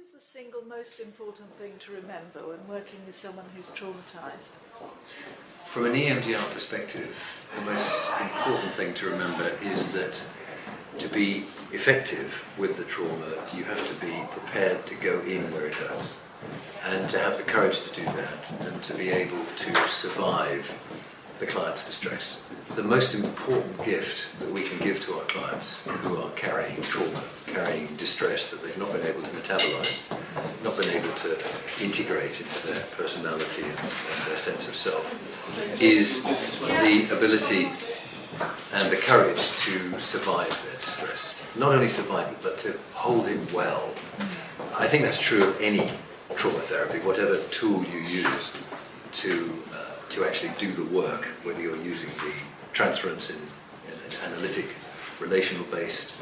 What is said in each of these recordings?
is the single most important thing to remember when working with someone who's traumatised? From an EMDR perspective, the most important thing to remember is that to be effective with the trauma, you have to be prepared to go in where it hurts, and to have the courage to do that, and to be able to survive the client's distress. The most important gift that we can give to our clients who are carrying trauma, carrying distress that they've not been able to metabolize, not been able to integrate into their personality and their sense of self, is the ability and the courage to survive their distress. Not only survive it, but to hold it well. I think that's true of any trauma therapy, whatever tool you use to actually do the work, whether you're using the transference in analytic, relational-based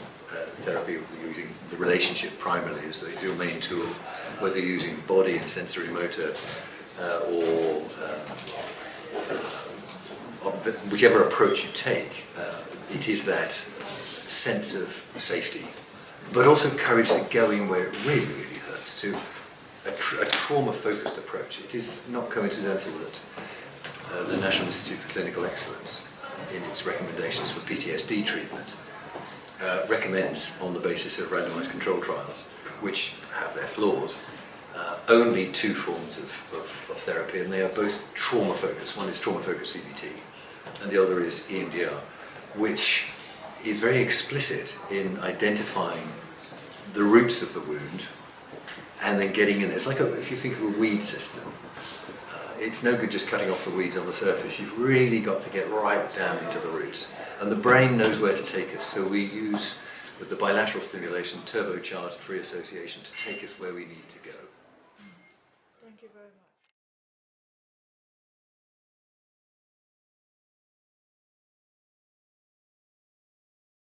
therapy, or using the relationship primarily as your main tool, whether you're using body and sensory motor, or whichever approach you take, it is that sense of safety, but also courage to go in where it really, really hurts, to a trauma-focused approach. It is not coincidental that the National Institute for Clinical Excellence, in its recommendations for PTSD treatment, recommends, on the basis of randomized control trials, which have their flaws, only two forms of therapy, and they are both trauma-focused. One is trauma-focused CBT, and the other is EMDR, which is very explicit in identifying the roots of the wound and then getting in there. It's like if you think of a weed system, it's no good just cutting off the weeds on the surface. You've really got to get right down into the roots. And the brain knows where to take us, so we use, with the bilateral stimulation, turbocharged free association to take us where we need to go. Thank you very much.